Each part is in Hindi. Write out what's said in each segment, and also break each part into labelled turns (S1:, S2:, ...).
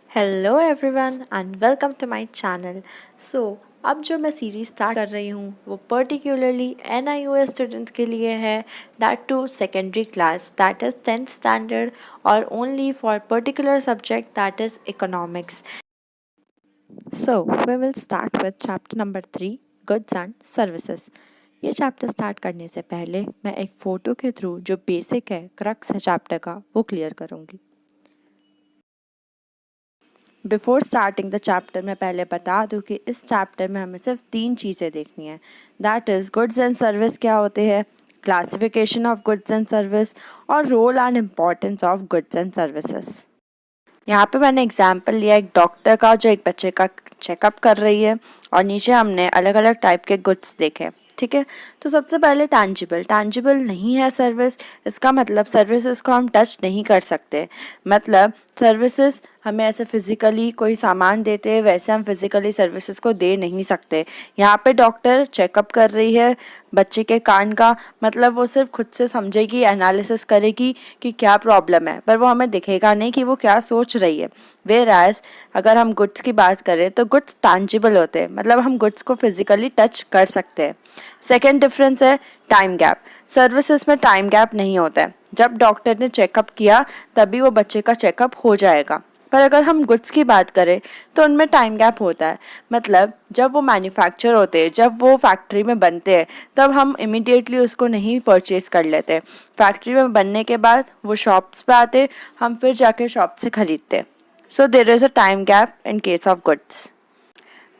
S1: Hello everyone and welcome to my channel. अब जो मैं सीरीज़ स्टार्ट कर रही हूँ वो पर्टिकुलरली NIOS स्टूडेंट्स के लिए है, that to secondary class, that is 10th standard और only for particular subject that is economics. So we will start with chapter number 3, goods and services. ये चैप्टर स्टार्ट करने से पहले मैं एक फ़ोटो के थ्रू जो बेसिक है, क्रक्स है चैप्टर का, वो क्लियर करूँगी। बिफोर स्टार्टिंग द चैप्टर मैं पहले बता दूं कि इस चैप्टर में हमें सिर्फ 3 चीज़ें देखनी है, that is goods and service क्या होते हैं, classification of goods and service और role and importance of goods and services. यहाँ पे मैंने एग्जाम्पल लिया एक डॉक्टर का जो एक बच्चे का चेकअप कर रही है और नीचे हमने अलग अलग टाइप के गुड्स देखे। ठीक है, तो सबसे पहले टैंजिबल नहीं है सर्विस, इसका मतलब सर्विसेज को हम टच नहीं कर सकते। मतलब सर्विसेज हमें ऐसे फिजिकली कोई सामान देते हैं वैसे हम फिजिकली सर्विसेज को दे नहीं सकते। यहाँ पे डॉक्टर चेकअप कर रही है बच्चे के कान का, मतलब वो सिर्फ खुद से समझेगी, एनालिसिस करेगी कि क्या प्रॉब्लम है, पर वो हमें दिखेगा नहीं कि वो क्या सोच रही है। वेयर अगर हम गुड्स की बात करें तो गुड्स टैंजिबल होते हैं, मतलब हम गुड्स को फिजिकली टच कर सकते हैं। सेकेंड डिफरेंस है टाइम गैप। सर्विसेज में टाइम गैप नहीं होता है, जब डॉक्टर ने चेकअप किया तभी वो बच्चे का चेकअप हो जाएगा। पर अगर हम गुड्स की बात करें तो उनमें टाइम गैप होता है, मतलब जब वो मैन्युफैक्चर होते हैं, जब वो फैक्ट्री में बनते हैं, तब हम इमिडिएटली उसको नहीं परचेज कर लेते। फैक्ट्री में बनने के बाद वो शॉप्स पे आते, हम फिर जाके शॉप से खरीदते। So there is a time gap in case of goods.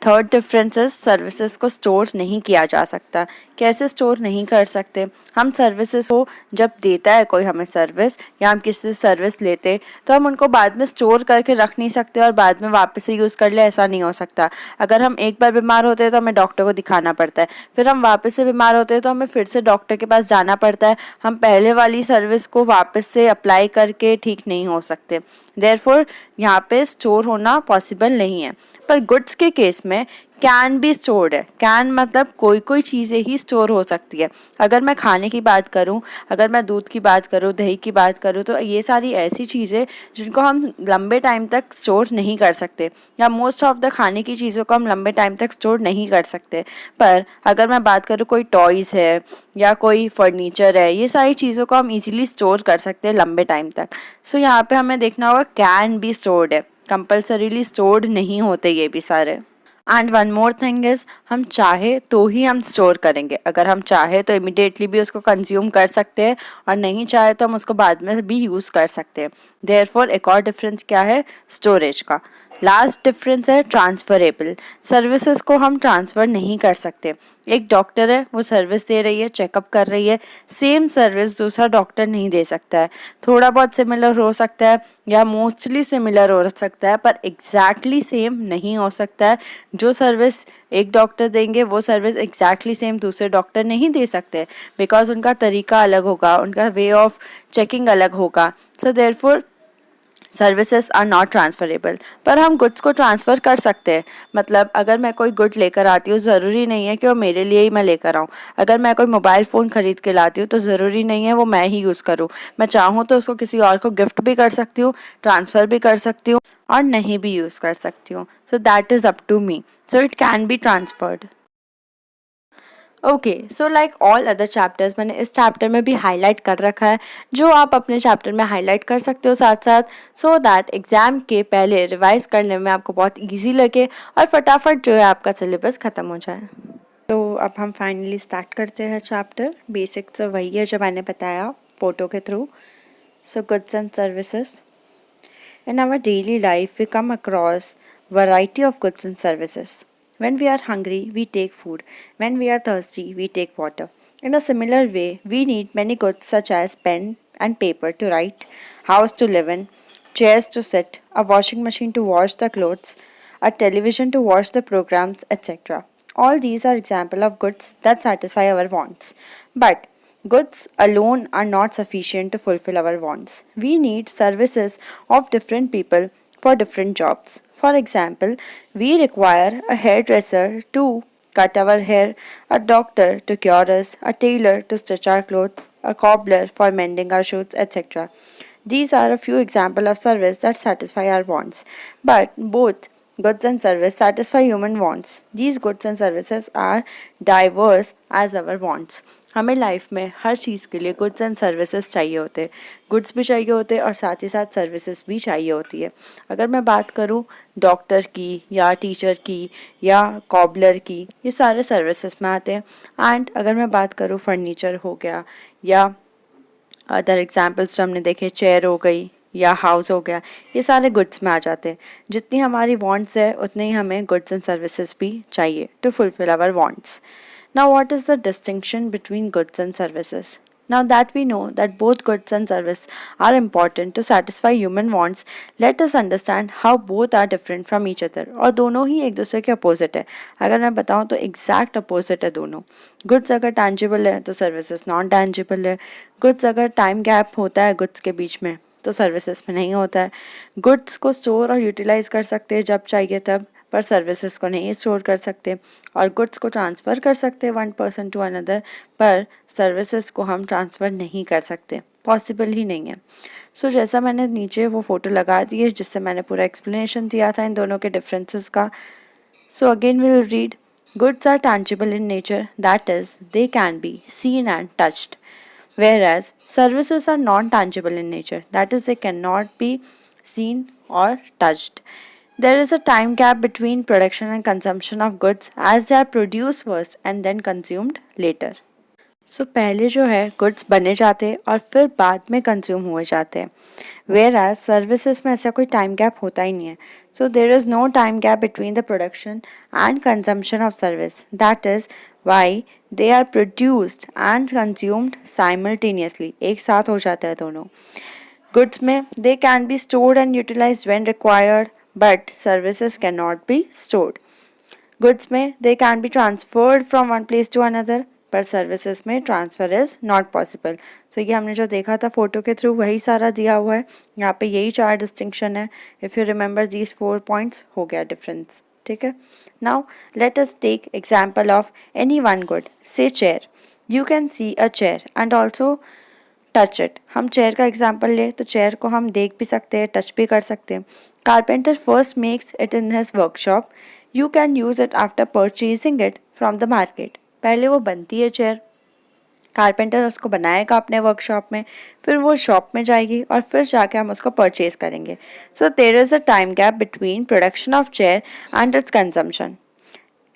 S1: Third difference is services को स्टोर नहीं किया जा सकता। कैसे स्टोर नहीं कर सकते? हम सर्विसेज को जब देता है कोई हमें सर्विस या हम किसी से सर्विस लेते तो हम उनको बाद में स्टोर करके रख नहीं सकते और बाद में वापस से यूज़ कर ले, ऐसा नहीं हो सकता। अगर हम एक बार बीमार होते हैं तो हमें डॉक्टर को दिखाना पड़ता है, फिर हम वापस से बीमार होते हैं तो हमें फिर से डॉक्टर के पास जाना पड़ता है। हम पहले वाली सर्विस को वापस से अप्लाई करके ठीक नहीं हो सकते। देयरफॉर यहाँ पे स्टोर होना पॉसिबल नहीं है। पर गुड्स के केस में कैन बी स्टोर्ड है। कैन मतलब कोई कोई चीज़ें ही स्टोर हो सकती है। अगर मैं खाने की बात करूं, अगर मैं दूध की बात करूं, दही की बात करूं, तो ये सारी ऐसी चीज़ें जिनको हम लंबे टाइम तक स्टोर नहीं कर सकते, या मोस्ट ऑफ द खाने की चीज़ों को हम लंबे टाइम तक स्टोर नहीं कर सकते। पर अगर मैं बात करूँ कोई टॉयज़ है या कोई फर्नीचर है, ये सारी चीज़ों को हम इजीली स्टोर कर सकते हैं लंबे टाइम तक। सो यहाँ पे हमें देखना होगा कैन बी स्टोर्ड है, कंपल्सरीली स्टोर्ड नहीं होते ये भी सारे। And one more thing is, हम चाहे तो ही हम स्टोर करेंगे। अगर हम चाहे तो इमिडिएटली भी उसको कंज्यूम कर सकते हैं और नहीं चाहे तो हम उसको बाद में भी यूज़ कर सकते हैं। देयरफॉर एक और डिफरेंस क्या है? स्टोरेज का। लास्ट डिफरेंस है ट्रांसफरेबल। सर्विसेज को हम ट्रांसफ़र नहीं कर सकते। एक डॉक्टर है, वो सर्विस दे रही है, चेकअप कर रही है, सेम सर्विस दूसरा डॉक्टर नहीं दे सकता है। थोड़ा बहुत सिमिलर हो सकता है या मोस्टली सिमिलर हो सकता है, पर एग्जैक्टली सेम नहीं हो सकता है। जो सर्विस एक डॉक्टर देंगे वो सर्विस एग्जैक्टली सेम दूसरे डॉक्टर नहीं दे सकते, बिकॉज उनका तरीका अलग होगा, उनका वे ऑफ चेकिंग अलग होगा। So therefore services are not transferable. पर हम गुड्स को ट्रांसफ़र कर सकते हैं। मतलब अगर मैं कोई गुड लेकर आती हूँ, ज़रूरी नहीं है कि वो मेरे लिए ही मैं लेकर आऊँ। अगर मैं कोई मोबाइल फ़ोन ख़रीद के लाती हूँ तो ज़रूरी नहीं है वो मैं ही यूज़ करूँ। मैं चाहूँ तो उसको किसी और को गिफ्ट भी कर सकती हूँ, ट्रांसफ़र भी कर सकती हूँ और नहीं भी यूज़ कर सकती हूँ। So that is up to me. So it can be transferred. Okay, so like all other chapters, मैंने इस चैप्टर में भी हाईलाइट कर रखा है जो आप अपने चैप्टर में हाईलाइट कर सकते हो साथ साथ, सो दैट एग्ज़ाम के पहले रिवाइज करने में आपको बहुत इजी लगे और फटाफट जो है आपका सिलेबस ख़त्म हो जाए। तो अब हम फाइनली स्टार्ट करते हैं चैप्टर। बेसिक तो वही है जो मैंने बताया फ़ोटो के through. So goods and services. In our daily life, we come across variety of goods and services. When we are hungry, we take food. When we are thirsty, we take water. In a similar way, we need many goods such as pen and paper to write, house to live in, chairs to sit, a washing machine to wash the clothes, a television to watch the programs, etc. All these are examples of goods that satisfy our wants. But goods alone are not sufficient to fulfill our wants. We need services of different people for different jobs. For example, we require a hairdresser to cut our hair, a doctor to cure us, a tailor to stitch our clothes, a cobbler for mending our shoes, etc. These are a few examples of service that satisfy our wants. But both goods and service satisfy human wants. These goods and services are diverse as our wants. हमें लाइफ में हर चीज़ के लिए गुड्स एंड सर्विसेज चाहिए होते हैं. गुड्स भी चाहिए होते हैं और साथ ही साथ सर्विसेज भी चाहिए होती है. अगर मैं बात करूं डॉक्टर की या टीचर की या कॉबलर की, ये सारे सर्विसेज में आते हैं. एंड अगर मैं बात करूं फर्नीचर हो गया या अदर एग्जाम्पल्स जो हमने देखे, चेयर हो गई या हाउस हो गया, ये सारे गुड्स में आ जाते हैं. जितनी हमारी वांट्स है उतने ही हमें गुड्स एंड सर्विसेज भी चाहिए to fulfil our wants. Now what is the distinction between goods and services? Now that we know that both goods and service are important to satisfy human wants, let us understand how both are different from each other. और दोनों ही एक दूसरे के अपोजिट है. अगर मैं बताऊँ तो एग्जैक्ट अपोजिट है दोनों. गुड्स अगर टैंजिबल है तो सर्विसेज नॉन टैंजिबल है. गुड्स अगर टाइम गैप होता है गुड्स के बीच में तो सर्विसेज में नहीं होता है. गुड्स को स्टोर और यूटिलाइज कर सकते हैं जब चाहिए तब, पर सर्विसेज को नहीं स्टोर कर सकते. और गुड्स को ट्रांसफ़र कर सकते हैं वन पर्सन टू अनदर, पर सर्विसेज को हम ट्रांसफ़र नहीं कर सकते, पॉसिबल ही नहीं है. सो जैसा मैंने नीचे वो फ़ोटो लगा दी है जिससे मैंने पूरा एक्सप्लेनेशन दिया था इन दोनों के डिफरेंसेस का. So again we will read. Goods are tangible in nature, that is they can be seen and touched, whereas services are non-tangible in nature, that is they cannot be seen or touched. There is a time gap between production and consumption of goods as they are produced first and then consumed later. So पहले जो है गुड्स बने जाते हैं और फिर बाद में कंज्यूम हुए जाते हैं. Whereas सर्विसेज में ऐसा कोई टाइम गैप होता ही नहीं है. So there is no time gap between the production and consumption of service. That is why they are produced and consumed simultaneously. एक साथ हो जाता है दोनों. Goods में they can be stored and utilized when required, but services cannot be stored. Goods में they can be transferred from one place to another, पर सर्विसेज में ट्रांसफ़र इज़ नॉट पॉसिबल. सो ये हमने जो देखा था फ़ोटो के थ्रू वही सारा दिया हुआ है. यहाँ पे यही 4 डिस्टिंक्शन है. If you remember these 4 points, हो गया डिफरेंस. ठीक है. Now let us take example of any one good. Say chair. You can see a chair and also touch it. हम चेयर का एग्जाम्पल ले तो चेयर को हम देख भी सकते हैं, टच भी कर सकते हैं. Carpenter first makes it in his workshop. You can use it after purchasing it from the market. पहले वो बनती है चेयर, कारपेंटर उसको बनाएगा अपने वर्कशॉप में, फिर वो शॉप में जाएगी और फिर जाके हम उसको परचेज करेंगे. So there is a time gap between production of chair and its consumption.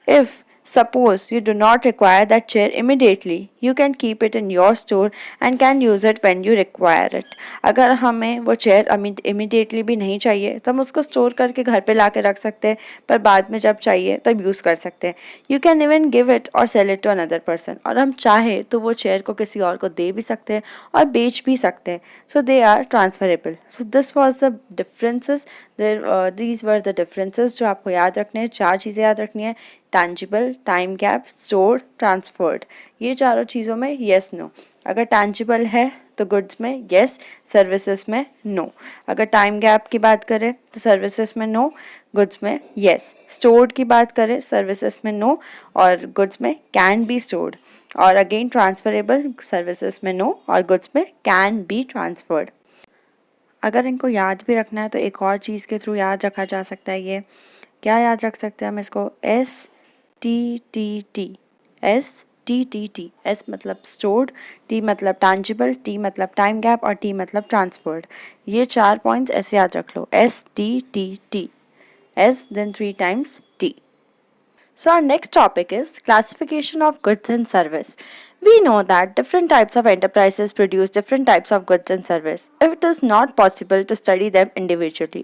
S1: If suppose you do not require that chair immediately, you can keep it in your store and can use it when you require it. अगर हमें वो चेयर immediately भी नहीं चाहिए तो हम उसको स्टोर करके घर पे ला के रख सकते हैं, पर बाद में जब चाहिए तब यूज़ कर सकते हैं. You can even give it or sell it to another person. और हम चाहे तो वो चेयर को किसी और को दे भी सकते हैं और बेच भी सकते हैं. So they are transferable. So this was the differences. These were the differences जो आपको याद रखने हैं. 4 चीज़ें याद रखनी है. Tangible, time gap, store, transferred. ये चारों चीज़ों में येस नो. अगर टैंजिबल है तो गुड्स में येस, सर्विसेज में नो. अगर टाइम गैप की बात करें तो सर्विसेज में नो, गुड्स में येस. स्टोर्ड की बात करें सर्विसेज में नो और गुड्स में कैन बी स्टोर्ड. और अगेन ट्रांसफरेबल, सर्विसेज में नो और गुड्स में कैन बी ट्रांसफर्ड. अगर इनको याद भी रखना है तो एक और चीज़ के थ्रू याद रखा जा सकता है. ये क्या याद रख सकते हैं हम इसको? STTT. STTT. S मतलब स्टोर्ड, T मतलब टैंजिबल, T मतलब टाइम गैप और T मतलब ट्रांसफर्ड. ये 4 पॉइंट्स ऐसे याद रख लो. STTT. S then 3 times T. So our next topic is classification of goods and service. We know that different types of enterprises produce different types of goods and service. It is not possible to study them individually.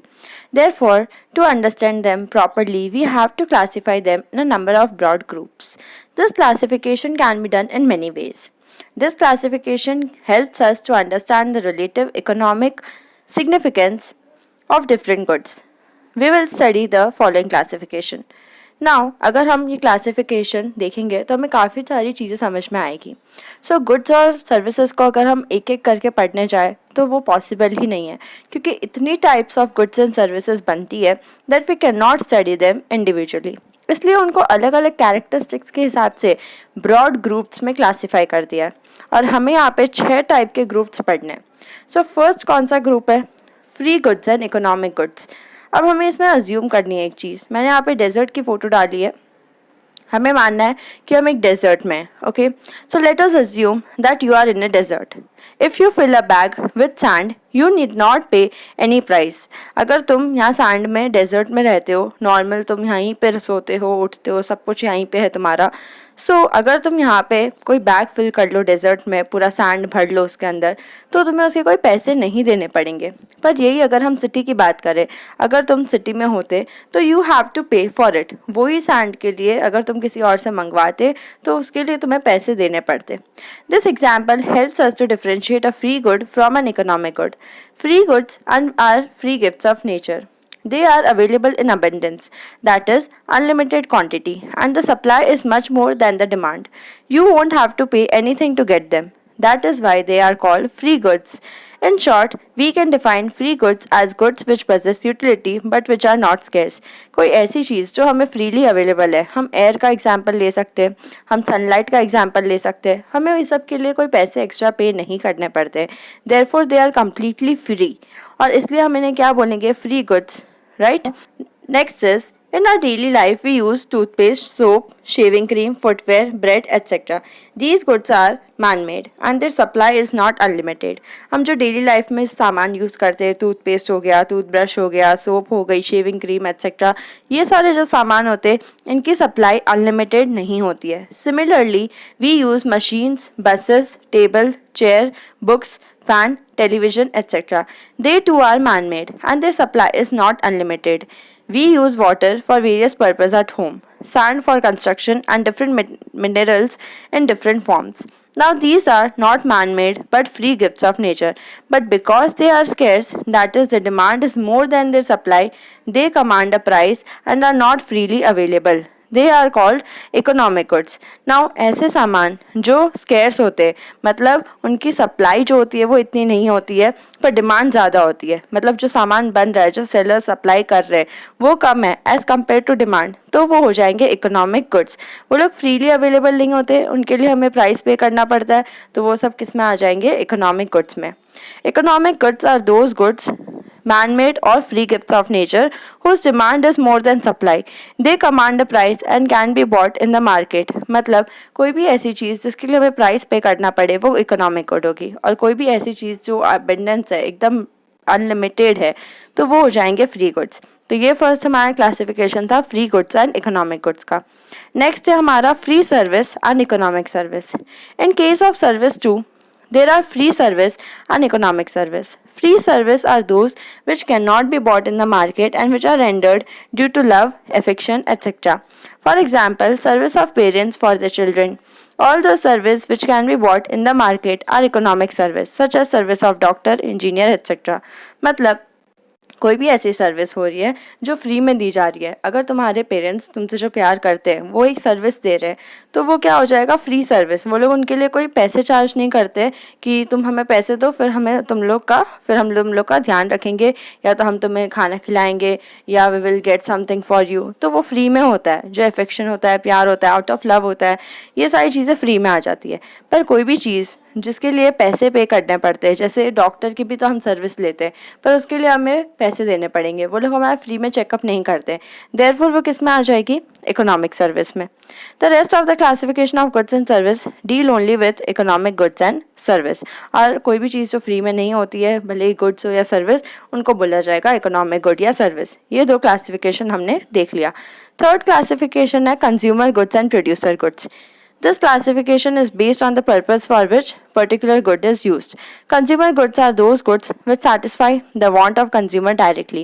S1: Therefore, to understand them properly, we have to classify them in a number of broad groups. This classification can be done in many ways. This classification helps us to understand the relative economic significance of different goods. We will study the following classification. Now अगर हम ये क्लासिफिकेशन देखेंगे तो हमें काफ़ी सारी चीज़ें समझ में आएगी. सो गुड्स और सर्विसेज को अगर हम एक एक करके पढ़ने जाए तो वो पॉसिबल ही नहीं है, क्योंकि इतनी types of goods and services बनती है that we can not study them individually. इसलिए उनको अलग अलग कैरेक्टरिस्टिक्स के हिसाब से ब्रॉड ग्रुप्स में क्लासीफाई कर दिया है और हमें यहाँ पे 6 टाइप के ग्रुप्स पढ़ने हैं. सो फर्स्ट कौन सा ग्रुप है? Free goods and economic goods. अब हमें इसमें अज्यूम करनी है एक चीज़। मैंने यहाँ पे डेजर्ट की फ़ोटो डाली है, हमें मानना है कि हम एक डेजर्ट में हैं। Okay, so let us assume that you are in a desert. If you fill a bag with sand you need not pay any price. अगर तुम यहाँ सैंड में डेजर्ट में रहते हो, नॉर्मल तुम यहीं पर सोते हो, उठते हो, सब कुछ यहीं पे है तुम्हारा। अगर तुम यहाँ पे कोई बैग फिल कर लो डेजर्ट में, पूरा सैंड भर लो उसके अंदर, तो तुम्हें उसके कोई पैसे नहीं देने पड़ेंगे। पर यही अगर हम सिटी की बात करें, अगर तुम सिटी में होते तो यू हैव टू पे फॉर इट। वही सैंड के लिए अगर तुम किसी और से मंगवाते तो उसके लिए तुम्हें पैसे देने पड़ते। This example helps us to differentiate a free good from an economic good. Free goods are free gifts of nature. They are available in abundance, that is, unlimited quantity, and the supply is much more than the demand. You won't have to pay anything to get them. That is why they are called free goods. In short, we can define free goods as goods which possess utility but which are not scarce. कोई ऐसी चीज़ जो हमें फ्रीली अवेलेबल है, हम एयर का एग्जाम्पल ले सकते हैं, हम सनलाइट का एग्जाम्पल ले सकते हैं, हमें इस सब के लिए कोई पैसे एक्स्ट्रा पे नहीं करने पड़ते। Therefore they are completely free, और इसलिए हम इन्हें क्या बोलेंगे? Free goods, right? Next is, in our daily life, we use toothpaste, soap, shaving cream, footwear, bread, etc. These goods are man-made and their supply is not unlimited. हम जो डेली लाइफ में सामान यूज़ करते हैं, टूथपेस्ट हो गया, टूथब्रश हो गया, सोप हो गई, शेविंग क्रीम etc. ये सारे जो सामान होते हैं, इनकी सप्लाई अनलिमिटेड नहीं होती है. Similarly, we use machines, buses, table, chair, books, fan, television etc. They too are man-made and their supply is not unlimited. We use water for various purposes at home, sand for construction, and different minerals in different forms. Now these are not man-made but free gifts of nature. But because they are scarce, that is, the demand is more than their supply, they command a price and are not freely available. They are called economic goods. Now ऐसे सामान जो स्केर्स होते हैं, मतलब उनकी सप्लाई जो होती है वो इतनी नहीं होती है पर डिमांड ज़्यादा होती है, मतलब जो सामान बन रहा है, जो सेलर सप्लाई कर रहे हैं वो कम है एज़ कम्पेयर टू डिमांड, तो वो हो जाएंगे इकोनॉमिक गुड्स. वो लोग फ्रीली अवेलेबल नहीं होते, उनके लिए हमें प्राइस पे करना पड़ता है, तो वो सब किस में आ जाएंगे? इकोनॉमिक गुड्स में. Economic goods are those goods man-made or free gifts of nature whose demand is more than supply. They command a price and can be bought in the market. मतलब कोई भी ऐसी चीज़ जिसके लिए हमें प्राइस पे करना पड़े वो इकोनॉमिक गुड होगी, और कोई भी ऐसी चीज़ जो अबंडेंस है, एकदम अनलिमिटेड है, तो वो हो जाएंगे फ्री गुड्स. तो ये फर्स्ट हमारा क्लासिफिकेशन था free goods and economic goods का. नेक्स्ट है हमारा free service and economic service. In case of service too, there are free service and economic service. Free service are those which cannot be bought in the market and which are rendered due to love, affection, etc. For example, service of parents for their children. All those services which can be bought in the market are economic service, such as service of doctor, engineer, etc. मतलब कोई भी ऐसी सर्विस हो रही है जो फ्री में दी जा रही है. अगर तुम्हारे पेरेंट्स तुमसे जो प्यार करते हैं वो एक सर्विस दे रहे हैं, तो वो क्या हो जाएगा? Free service. वो लोग उनके लिए कोई पैसे चार्ज नहीं करते कि तुम हमें पैसे दो फिर हम तुम लोग का ध्यान रखेंगे, या तो हम तुम्हें खाना खिलाएंगे, या we will get something for you. तो वो फ्री में होता है. जो अफेक्शन होता है, प्यार होता है, आउट ऑफ लव होता है, ये सारी चीज़ें फ्री में आ जाती है. पर कोई भी चीज़ जिसके लिए पैसे पे करने पड़ते हैं, जैसे डॉक्टर की भी तो हम सर्विस लेते हैं पर उसके लिए हमें पैसे देने पड़ेंगे, वो लोग हमारा फ्री में चेकअप नहीं करते, देयरफॉर वो किस में आ जाएगी? इकोनॉमिक सर्विस में. The rest of the classification of goods and service deal only with economic goods and service. और कोई भी चीज़ जो फ्री में नहीं होती है, भले ही गुड्स हो या सर्विस, उनको बोला जाएगा इकोनॉमिक गुड या सर्विस. ये दो क्लासिफिकेशन हमने देख लिया. थर्ड क्लासिफिकेशन है consumer goods and producer goods. This classification is based on the purpose for which particular good is used. Consumer goods are those goods which satisfy the want of consumer directly.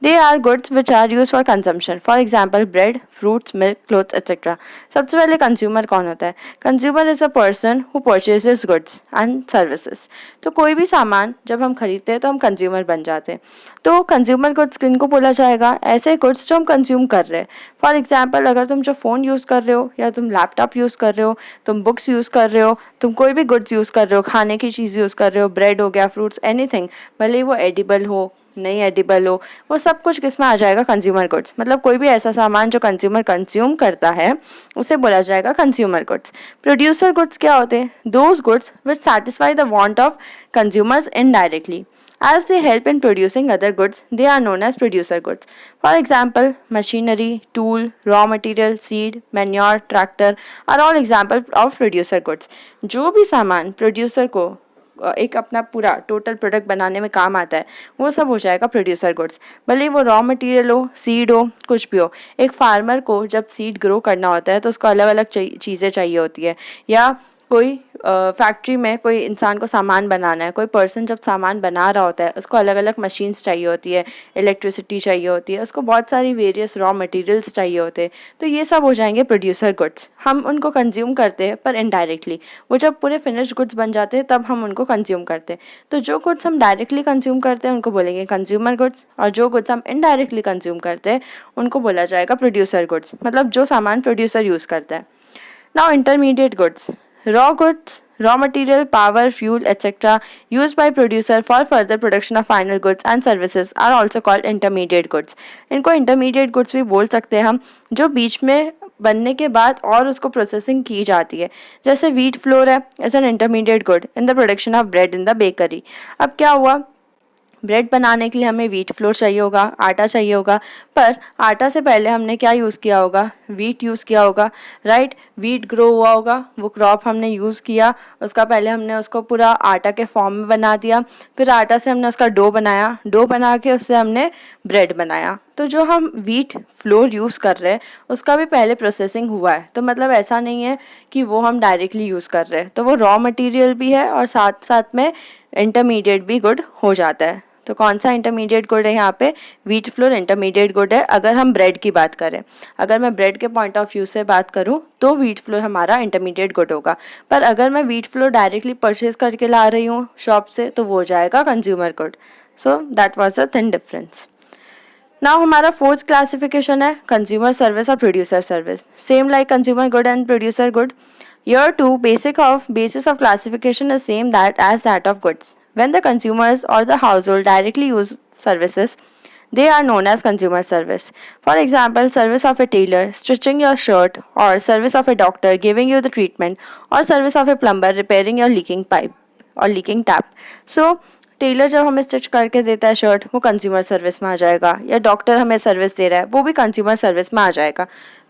S1: They are goods which are used for consumption. For example, bread, fruits, milk, clothes, etc. सबसे पहले consumer कौन होता है? Consumer is a person who purchases goods and services. तो कोई भी सामान जब हम खरीदते हैं तो हम consumer बन जाते हैं. तो consumer goods किनको बोला जाएगा? ऐसे goods जो हम consume कर रहे हैं. For example, अगर तुम जो फ़ोन यूज़ कर रहे हो, या तुम लैपटॉप यूज़ कर रहे हो, तुम बुक्स यूज़ कर रहे हो, तुम कोई भी गुड्स यूज़ यूज़ कर रहे हो, खाने की चीज़ यूज़ कर रहे हो, ब्रेड हो गया, फ्रूट्स, एनीथिंग, भले ही वो एडिबल हो नहीं एडिबल हो, वो सब कुछ किस में आ जाएगा, कंज्यूमर गुड्स। मतलब कोई भी ऐसा सामान जो कंज्यूमर कंज्यूम करता है उसे बोला जाएगा कंज्यूमर गुड्स। प्रोड्यूसर गुड्स क्या होते हैं? Those goods which satisfy the want of consumers indirectly as they help in producing other goods. They are known as producer goods. For example, machinery, tool, raw material, seed, manure, tractor are all examples of producer goods. जो भी सामान प्रोड्यूसर को एक अपना पूरा टोटल प्रोडक्ट बनाने में काम आता है वो सब हो जाएगा प्रोड्यूसर गुड्स। भले वो रॉ मटेरियल हो, सीड हो, कुछ भी हो। एक फार्मर को जब सीड ग्रो करना होता है तो उसको अलग अलग चीज़ें चाहिए होती है, या कोई फैक्ट्री में कोई इंसान को सामान बनाना है, कोई पर्सन जब सामान बना रहा होता है उसको अलग अलग मशीन्स चाहिए होती है, इलेक्ट्रिसिटी चाहिए होती है, उसको बहुत सारी वेरियस रॉ मटेरियल्स चाहिए होते हैं। तो ये सब हो जाएंगे प्रोड्यूसर गुड्स। हम उनको कंज्यूम करते हैं पर इनडायरेक्टली, वो जब पूरे फिनिश्ड गुड्स बन जाते हैं तब हम उनको कंज्यूम करते हैं। तो जो गुड्स हम डायरेक्टली कंज्यूम करते हैं उनको बोलेंगे कंज्यूमर गुड्स, और जो गुड्स हम इनडायरेक्टली कंज्यूम करते हैं उनको बोला जाएगा प्रोड्यूसर गुड्स, मतलब जो सामान प्रोड्यूसर यूज़ करता है। Now intermediate goods, raw goods, raw material, power, fuel, etc. used by producer for further production of final goods and services are also called intermediate goods. इनको intermediate goods भी बोल सकते हैं हम, जो बीच में बनने के बाद और उसको प्रोसेसिंग की जाती है। जैसे wheat flour है, is an intermediate good in the production of bread in the bakery. अब क्या हुआ, ब्रेड बनाने के लिए हमें वीट फ्लोर चाहिए होगा, आटा चाहिए होगा, पर आटा से पहले हमने क्या यूज़ किया होगा, वीट यूज़ किया होगा, राइट। वीट ग्रो हुआ होगा, वो क्रॉप हमने यूज़ किया, उसका पहले हमने उसको पूरा आटा के फॉर्म में बना दिया, फिर आटा से हमने उसका डो बनाया, डो बना के उससे हमने ब्रेड बनाया। तो जो हम वीट फ्लोर यूज़ कर रहे हैं उसका भी पहले प्रोसेसिंग हुआ है। तो मतलब ऐसा नहीं है कि वो हम डायरेक्टली यूज़ कर रहे हैं, तो वो रॉ मटेरियल भी है और साथ साथ में इंटरमीडिएट भी गुड हो जाता है। तो कौन सा इंटरमीडिएट गुड है यहाँ पे, वीट फ्लोर इंटरमीडिएट गुड है। अगर हम ब्रेड की बात करें, अगर मैं ब्रेड के पॉइंट ऑफ व्यू से बात करूँ तो वीट फ्लोर हमारा इंटरमीडिएट गुड होगा, पर अगर मैं वीट फ्लोर डायरेक्टली परचेज करके ला रही हूँ शॉप से तो वो हो जाएगा consumer good. So that was a thin difference. Now हमारा फोर्थ क्लासिफिकेशन है कंज्यूमर सर्विस और producer service. Same like consumer good and producer good, here too basis of classification is same that of goods. When the consumers or the household directly use services, they are known as consumer service. For example, service of a tailor stitching your shirt, or service of a doctor giving you the treatment, or service of a plumber repairing your leaking pipe or leaking tap. So tailor जब हमें स्टिच करके देता है शर्ट वो कंज्यूमर सर्विस में आ जाएगा, या डॉक्टर हमें सर्विस दे रहा है वो भी कंज्यूमर सर्विस में आ जाएगा।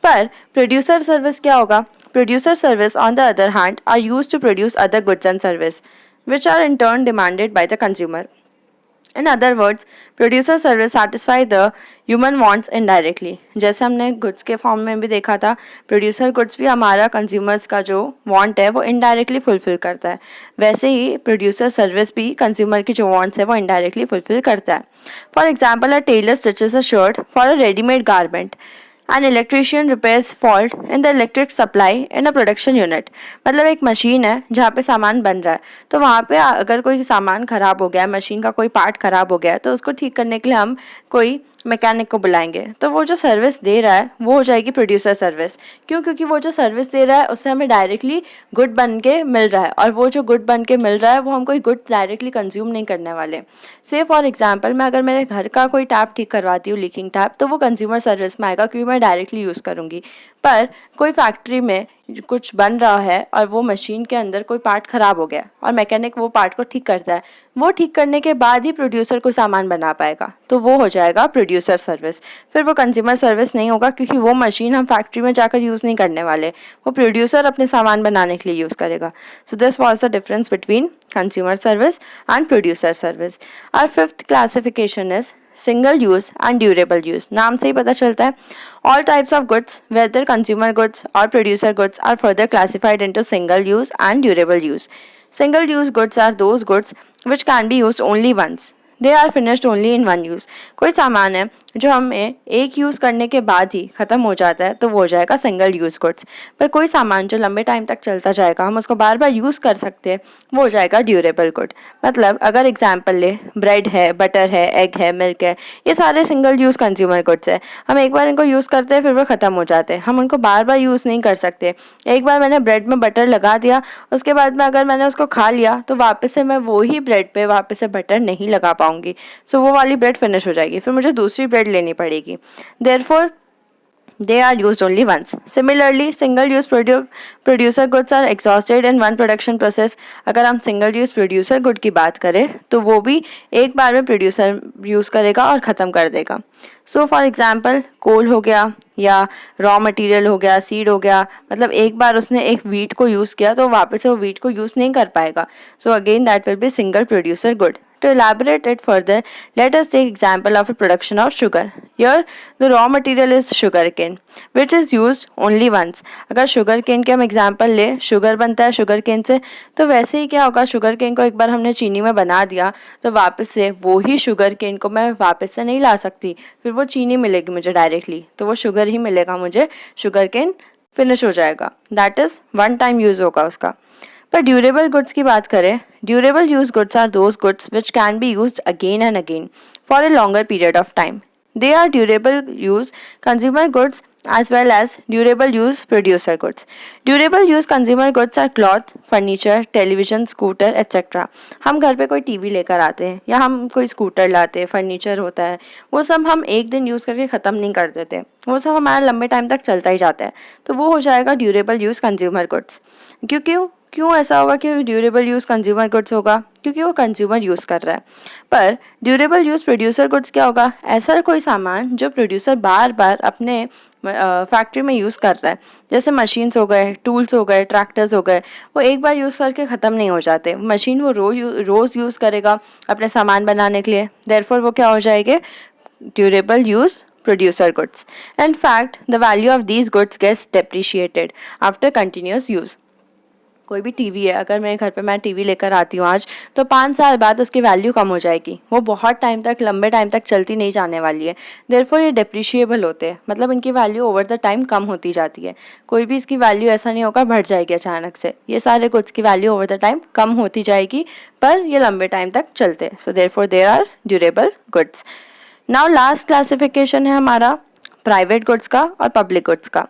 S1: पर प्रोड्यूसर सर्विस क्या होगा, producer service on the other hand are used to produce other goods and service which are in turn demanded by the consumer. In other words, producer service satisfy the human wants indirectly. जैसे हमने गुड्स के फॉर्म में भी देखा था, प्रोड्यूसर गुड्स भी हमारा कंज्यूमर्स का जो वांट है वो इनडायरेक्टली फुलफिल करता है, वैसे ही प्रोड्यूसर सर्विस भी कंज्यूमर की जो वांट्स है वो इनडायरेक्टली फुलफिल करता है। For example, a tailor stitches a shirt for a readymade garment, an electrician repairs fault in the electric supply in a production unit. मतलब एक मशीन है जहाँ पे सामान बन रहा है, तो वहाँ पे अगर कोई सामान ख़राब हो गया है, मशीन का कोई पार्ट ख़राब हो गया है, तो उसको ठीक करने के लिए हम कोई मैकेनिक को बुलाएंगे। तो वो जो सर्विस दे रहा है वो हो जाएगी प्रोड्यूसर सर्विस। क्यों? क्योंकि वो जो सर्विस दे रहा है उससे हमें डायरेक्टली गुड बन के मिल रहा है, और वो जो गुड बन के मिल रहा है वो हम कोई गुड डायरेक्टली कंज्यूम नहीं करने वाले। से फॉर एग्जांपल, मैं अगर मेरे घर का कोई टैप ठीक करवाती हूँ, लीकिंग टैप, तो वो कंज्यूमर सर्विस में आएगा क्योंकि मैं डायरेक्टली यूज़ करूँगी। पर कोई फैक्ट्री में कुछ बन रहा है और वो मशीन के अंदर कोई पार्ट ख़राब हो गया और मैकेनिक वो पार्ट को ठीक करता है, वो ठीक करने के बाद ही प्रोड्यूसर कोई सामान बना पाएगा, तो वो हो जाएगा प्रोड्यूसर सर्विस। फिर वो कंज्यूमर सर्विस नहीं होगा क्योंकि वो मशीन हम फैक्ट्री में जाकर यूज़ नहीं करने वाले, वो प्रोड्यूसर अपने सामान बनाने के लिए यूज़ करेगा। So this was the difference between consumer service and producer service. Our fifth classification is single use and durable use. नाम से ही पता चलता है, all types of goods, whether consumer goods or producer goods, are further classified into single use and durable use. Single use goods are those goods which can be used only once. They are finished only in one use. कोई सामान है जो हमें एक यूज़ करने के बाद ही ख़त्म हो जाता है तो वो हो जाएगा सिंगल यूज़ गुड्स। पर कोई सामान जो लंबे टाइम तक चलता जाएगा, हम उसको बार बार यूज़ कर सकते हैं, वो हो जाएगा ड्यूरेबल गुड। मतलब अगर एग्जाम्पल ले, ब्रेड है, बटर है, एग है, मिल्क है, ये सारे सिंगल यूज़ कंज्यूमर गुड्स है। हम एक बार इनको यूज़ करते हैं फिर वो ख़त्म हो जाते हैं, हम उनको बार बार यूज़ नहीं कर सकते। एक बार मैंने ब्रेड में बटर लगा दिया, उसके बाद में अगर मैंने उसको खा लिया तो वापस से मैं वो ही ब्रेड पे वापस से बटर नहीं लगा पाऊंगी। सो वो वाली ब्रेड फिनिश हो जाएगी, फिर मुझे दूसरी ब्रेड लेनी पड़ेगी। Therefore they are used only once. Similarly, single-use producer goods are exhausted in one production process. अगर हम single-use producer good की बात करें तो वो भी एक बार में प्रोड्यूसर यूज़ करेगा और ख़त्म कर देगा। सो फॉर एग्जाम्पल कोल हो गया या रॉ मटेरियल हो गया, सीड हो गया, मतलब एक बार उसने एक वीट को यूज़ किया तो वापस से वो वीट को यूज़ नहीं कर पाएगा। So again that will be single producer good. To elaborate it further, let us take example of a production of sugar. Here, the raw material is sugarcane, which is used only once. अगर sugarcane के हम example ले, sugar बनता है sugarcane से, तो वैसे ही क्या होगा, sugarcane को एक बार हमने चीनी में बना दिया तो वापस से वो ही sugarcane को मैं वापस से नहीं ला सकती, फिर वो चीनी मिलेगी मुझे डायरेक्टली, तो वो sugar ही मिलेगा मुझे, sugarcane फिनिश हो जाएगा। That is one time use होगा उसका। पर ड्यूरेबल गुड्स की बात करें, durable use goods are those goods which can be used again and again for a longer period of time. They are durable use consumer goods as well as durable use producer goods. Durable use consumer goods are cloth, furniture, television, scooter, etc. हम घर पे कोई टीवी लेकर आते हैं या हम कोई स्कूटर लाते हैं, फर्नीचर होता है, वो सब हम एक दिन यूज़ करके ख़त्म नहीं कर देते, वो सब हमारा लंबे टाइम तक चलता ही जाता है, तो वो हो जाएगा ड्यूरेबल यूज़ कंज्यूमर गुड्स। क्यों ऐसा होगा कि ड्यूरेबल यूज़ कंज्यूमर गुड्स होगा? क्योंकि वो कंज्यूमर यूज़ कर रहा है। पर ड्यूरेबल यूज़ प्रोड्यूसर गुड्स क्या होगा? ऐसा कोई सामान जो प्रोड्यूसर बार बार अपने फैक्ट्री में यूज़ कर रहा है, जैसे मशीन्स हो गए, टूल्स हो गए, ट्रैक्टर्स हो गए, वो एक बार यूज़ करके ख़त्म नहीं हो जाते। मशीन वो रोज़ यूज़ करेगा अपने सामान बनाने के लिए, देयरफॉर वो क्या हो जाएंगे? Durable use producer goods. In fact, the value of these goods gets depreciated after continuous use. कोई भी टीवी है, अगर मेरे घर पे मैं टीवी लेकर आती हूँ आज, तो 5 साल बाद उसकी वैल्यू कम हो जाएगी, वो बहुत टाइम तक, लंबे टाइम तक चलती नहीं जाने वाली है। देयरफॉर ये डेप्रिशिएबल होते हैं, मतलब इनकी वैल्यू ओवर द टाइम कम होती जाती है। कोई भी इसकी वैल्यू ऐसा नहीं होगा बढ़ जाएगी अचानक से, ये सारे गुड्स की वैल्यू ओवर द टाइम कम होती जाएगी, पर ये लंबे टाइम तक चलते हैं। So therefore there are durable goods. Now last classification है हमारा प्राइवेट गुड्स का और पब्लिक गुड्स का।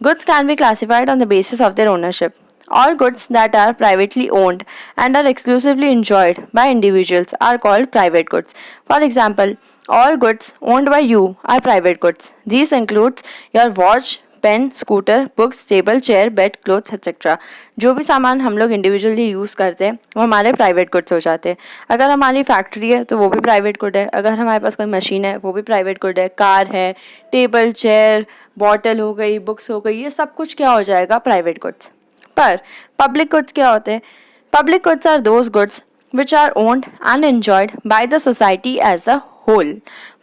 S1: Goods can be classified on the basis of their ownership. All goods that are privately owned and are exclusively enjoyed by individuals are called private goods. For example, all goods owned by you are private goods. These includes your watch, pen, scooter, books, table, chair, bed, clothes etcetera. जो भी सामान हम लोग इंडिविजुअली यूज़ करते हैं वो हमारे प्राइवेट गुड्स हो जाते हैं। अगर हमारी फैक्ट्री है तो वो भी प्राइवेट गुड है, अगर हमारे पास कोई मशीन है वो भी प्राइवेट गुड है, कार है, टेबल, चेयर, बॉटल हो गई, बुक्स हो गई, ये सब कुछ क्या हो जाएगा? Private goods. पर पब्लिक गुड्स क्या होते हैं? Public goods are those goods which are owned and enjoyed by the society as a whole.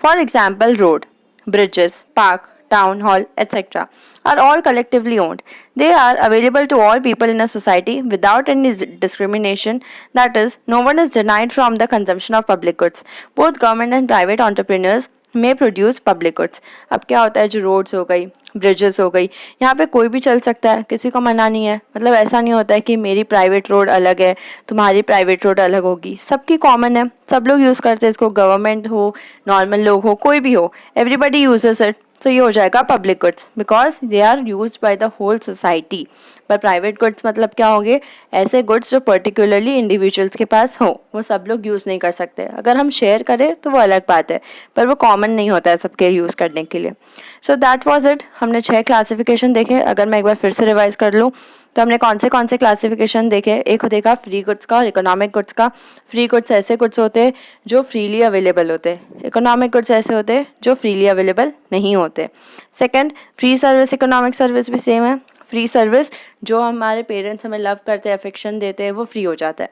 S1: For example, road, bridges, park, town hall, etc. are all collectively owned. They are available to all people in a society without any discrimination. That is, no one is denied from the consumption of public goods. Both government and private entrepreneurs may produce public goods. अब क्या होता है, जो रोड्स हो गई, ब्रिजेस हो गई, यहाँ पे कोई भी चल सकता है, किसी को मना नहीं है। मतलब ऐसा नहीं होता है कि मेरी प्राइवेट रोड अलग है, तुम्हारी प्राइवेट रोड अलग होगी, सबकी कॉमन है, सब लोग यूज़ करते हैं इसको, गवर्नमेंट हो, नॉर्मल लोग हो, कोई भी हो, एवरीबडी यूजेस इट। तो ये हो जाएगा public goods because they are used by the whole society. पर प्राइवेट गुड्स मतलब क्या होंगे? ऐसे गुड्स जो पर्टिकुलरली इंडिविजुअल्स के पास हो, वो सब लोग यूज़ नहीं कर सकते। अगर हम शेयर करें तो वो अलग बात है, पर वो कॉमन नहीं होता है सबके यूज़ करने के लिए। So that was it. हमने 6 क्लासिफिकेशन देखे। अगर मैं एक बार फिर से रिवाइज कर लूँ तो हमने कौन से क्लासिफिकेशन देखे? एक देखा फ्री गुड्स का और इकोनॉमिक गुड्स का। फ्री गुड्स ऐसे गुड्स होते हैं जो फ्रीली अवेलेबल होते हैं, इकोनॉमिक गुड्स ऐसे होते हैं जो फ्रीली अवेलेबल नहीं होते। Second, free service, economic service भी सेम है। फ्री सर्विस जो हमारे पेरेंट्स हमें लव करते हैं, अफेक्शन देते हैं, वो फ्री हो जाता है।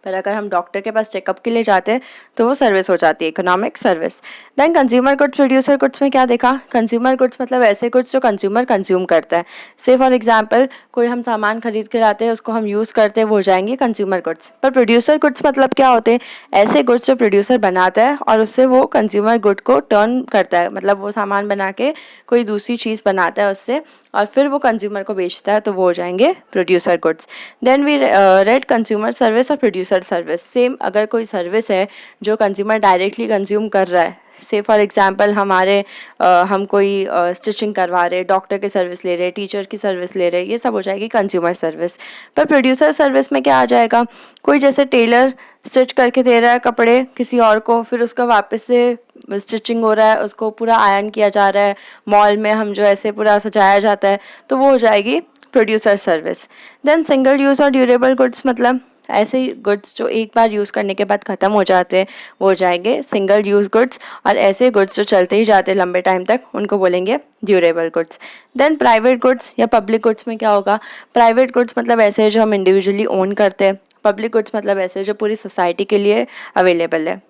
S1: पर अगर हम डॉक्टर के पास चेकअप के लिए जाते हैं तो वो सर्विस हो जाती है, economic service. Then consumer goods, producer goods में क्या देखा, कंज्यूमर गुड्स मतलब ऐसे गुड्स जो कंज्यूमर कंज्यूम करता है। से फॉर एग्जांपल कोई हम सामान खरीद के लाते हैं, उसको हम यूज़ करते हैं, वो हो जाएंगे कंज्यूमर गुड्स। पर प्रोड्यूसर गुड्स मतलब क्या होते हैं, ऐसे गुड्स जो प्रोड्यूसर बनाता है और उससे वो कंज्यूमर गुड को टर्न करता है, मतलब वो सामान बना के कोई दूसरी चीज़ बनाता है उससे और फिर वो कंज्यूमर को बेचता है, तो वो हो जाएंगे producer goods. Then we read consumer service और प्रोड्यूसर सर्विस। सेम, अगर कोई सर्विस है जो कंज्यूमर डायरेक्टली कंज्यूम कर रहा है, से फॉर एग्जांपल हम कोई स्टिचिंग करवा रहे, डॉक्टर की सर्विस ले रहे, टीचर की सर्विस ले रहे, ये सब हो जाएगी कंज्यूमर सर्विस। पर प्रोड्यूसर सर्विस में क्या आ जाएगा, कोई जैसे टेलर स्टिच करके दे रहा है कपड़े किसी और को, फिर उसका वापस से स्टिचिंग हो रहा है, उसको पूरा आयरन किया जा रहा है, मॉल में हम जो ऐसे पूरा सजाया जाता है, तो वो हो जाएगी producer service. Then single use और ड्यूरेबल गुड्स मतलब ऐसे ही गुड्स जो एक बार यूज़ करने के बाद ख़त्म हो जाते हैं, वो हो जाएंगे सिंगल यूज़ गुड्स। और ऐसे गुड्स जो चलते ही जाते हैं लंबे टाइम तक, उनको बोलेंगे durable goods. Then private goods या पब्लिक गुड्स में क्या होगा, प्राइवेट गुड्स मतलब ऐसे जो हम इंडिविजुअली ओन करते हैं, पब्लिक गुड्स मतलब ऐसे जो पूरी सोसाइटी के लिए अवेलेबल है।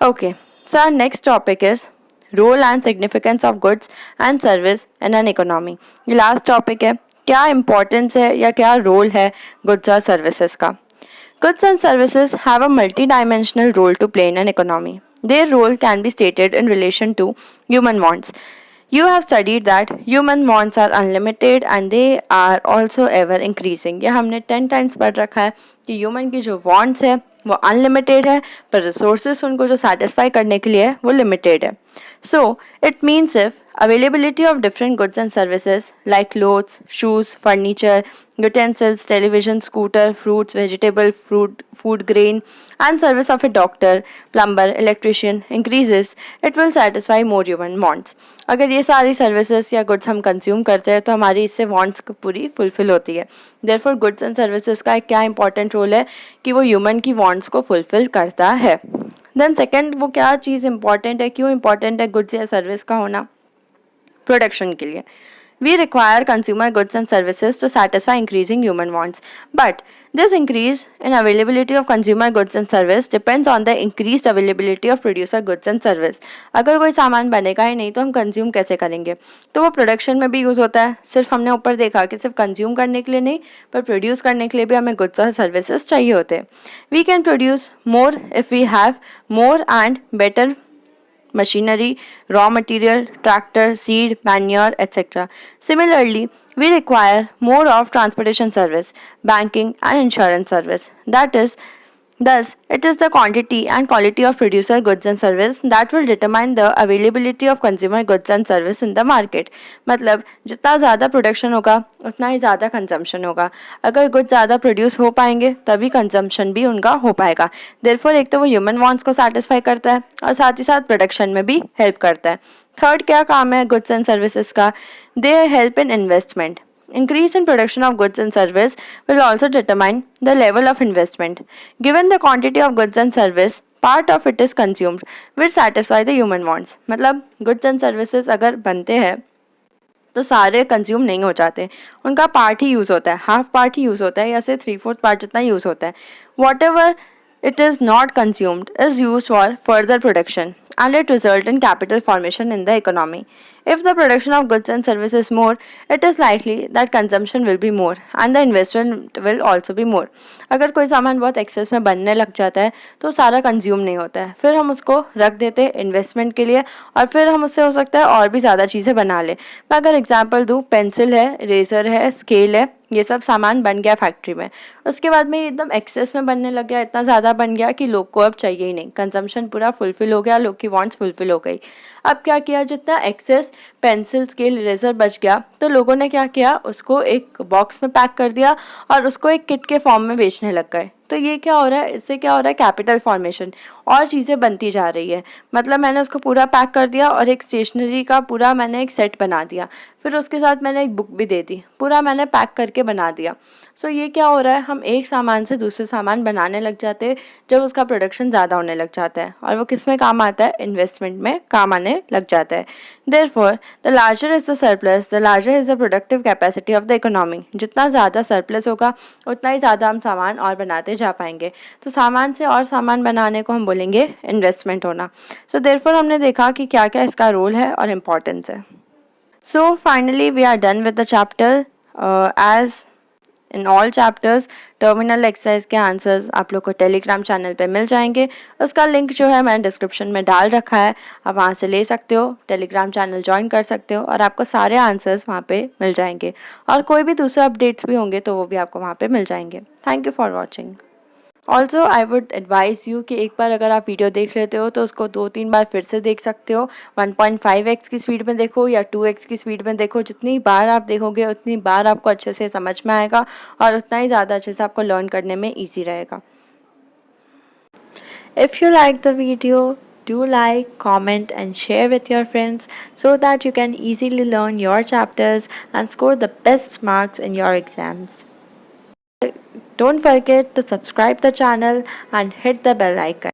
S1: Okay, so our next topic is role and significance of goods and service in an economy. ये लास्ट टॉपिक है, क्या इंपॉर्टेंस है या क्या रोल है गुड्स और सर्विसेज का। Goods and services have a multi-dimensional role to play in an economy. Their role can be stated in relation to human wants. You have studied that human wants are unlimited and they are also ever increasing. यह हमने 10 times पढ़ रखा है कि ह्यूमन की जो wants है वो अनलिमिटेड है, पर रिसोर्सेस उनको जो सेटिस्फाई करने के लिए है वो लिमिटेड है। So it means if availability of different goods and services like clothes, shoes, furniture, utensils, television, scooter, fruits, vegetable, food grain and service of a doctor, plumber, electrician increases, it will satisfy more human wants. अगर ये सारी सर्विसेज या गुड्स हम कंज्यूम करते हैं तो हमारी इससे वॉन्ट्स पूरी फुलफिल होती है। देयरफॉर गुड्स एंड सर्विसेज का एक क्या इंपॉर्टेंट रोल है कि वो ह्यूमन की वॉन्ट्स को फुलफिल करता है। देन सेकेंड, वो क्या चीज़ इंपॉर्टेंट है, क्यों इंपॉर्टेंट है गुड्स या सर्विस का होना, प्रोडक्शन के लिए। We require consumer goods and services to satisfy increasing human wants. But this increase in availability of consumer goods and service depends on the increased availability of producer goods and service. अगर कोई सामान बनेगा ही नहीं तो हम कंज्यूम कैसे करेंगे, तो वो प्रोडक्शन में भी यूज़ होता है। सिर्फ हमने ऊपर देखा कि सिर्फ कंज्यूम करने के लिए नहीं, पर प्रोड्यूस करने के लिए भी हमें गुड्स और सर्विसेज चाहिए होते हैं। We can produce more if we have more and better machinery, raw material, tractor, seed, manure, etc. Similarly, we require more of transportation service, banking and insurance service. Thus, it is the quantity and quality of producer goods and service that will determine the availability of consumer goods and service in the market. मतलब जितना ज़्यादा प्रोडक्शन होगा उतना ही ज़्यादा कंजम्पशन होगा। अगर गुड्स ज़्यादा प्रोड्यूस हो पाएंगे तभी कंजम्पशन भी उनका हो पाएगा। देयरफॉर एक तो वो ह्यूमन वांट्स को सेटिस्फाई करता है और साथ ही साथ प्रोडक्शन में भी हेल्प करता है। थर्ड क्या काम है गुड्स एंड सर्विसेज का, they help in investment. Increase in production of goods and service will also determine the level of investment. Given the quantity of goods and service, part of it is consumed, which satisfy the human wants. मतलब goods and services अगर बनते हैं तो सारे कंज्यूम नहीं हो जाते, उनका पार्ट ही यूज़ होता है, हाफ पार्ट ही यूज़ होता है या से 3/4 पार्ट जितना यूज़ होता है। Whatever it is not consumed is used for further production and it result in capital formation in the economy. If the production of goods and services is more, it is likely that consumption will be more and the investment will also be more. अगर कोई सामान बहुत एक्सेस में बनने लग जाता है तो सारा कंज्यूम नहीं होता है, फिर हम उसको रख देते हैं इन्वेस्टमेंट के लिए और फिर हम उससे हो सकता है और भी ज़्यादा चीज़ें बना लें। मैं अगर एग्जांपल दूँ, पेंसिल है, इरेज़र है, स्केल है, ये सब सामान बन गया फैक्ट्री में, उसके बाद में एकदम एक्सेस में बनने लग गया, इतना ज़्यादा बन गया कि लोग को अब चाहिए ही नहीं, कंजम्पशन पूरा फुलफिल हो गया, लोग की वांट्स फुलफिल हो गई। अब क्या किया, जितना एक्सेस पेंसिल स्केल इरेज़र बच गया तो लोगों ने क्या किया, उसको एक बॉक्स में पैक कर दिया और उसको एक किट के फॉर्म में बेचने लग गए। तो ये क्या हो रहा है, इससे क्या हो रहा है, कैपिटल फॉर्मेशन, और चीज़ें बनती जा रही है। मतलब मैंने उसको पूरा पैक कर दिया और एक स्टेशनरी का पूरा मैंने एक सेट बना दिया, फिर उसके साथ मैंने एक बुक भी दे दी, पूरा मैंने पैक करके बना दिया। सो ये क्या हो रहा है, हम एक सामान से दूसरे सामान बनाने लग जाते हैं जब उसका प्रोडक्शन ज़्यादा होने लग जाता है, और वो किस में काम आता है, इन्वेस्टमेंट में काम आने लग जाता है। Therefore, the larger is the surplus, the larger is the productive capacity of the economy. जितना ज़्यादा सरप्लस होगा उतना ही ज़्यादा हम सामान और बनाते जा पाएंगे। तो सामान से और सामान बनाने को हम बोलेंगे इन्वेस्टमेंट होना। सो देयरफॉर हमने देखा कि क्या क्या इसका रोल है और इम्पोर्टेंस है। So finally we are done with the chapter. As in all chapters terminal exercise के आंसर्स आप लोग को टेलीग्राम चैनल पे मिल जाएंगे। उसका लिंक जो है मैंने डिस्क्रिप्शन में डाल रखा है, आप वहाँ से ले सकते हो, टेलीग्राम चैनल ज्वाइन कर सकते हो और आपको सारे आंसर्स वहाँ पे मिल जाएंगे। और कोई भी दूसरे अपडेट्स भी होंगे तो वो भी आपको वहाँ पे मिल जाएंगे। Thank you for watching. Also I would advise you कि एक बार अगर आप वीडियो देख लेते हो तो उसको 2-3 बार फिर से देख सकते हो। 1.5x की स्पीड में देखो या 2x की स्पीड में देखो, जितनी बार आप देखोगे उतनी बार आपको अच्छे से समझ में आएगा और उतना ही ज़्यादा अच्छे से आपको लर्न करने में ईजी रहेगा। If you like the video, do like, comment and share with your friends so that you can easily learn your chapters and score the best marks in your exams. Don't forget to subscribe the channel and hit the bell icon.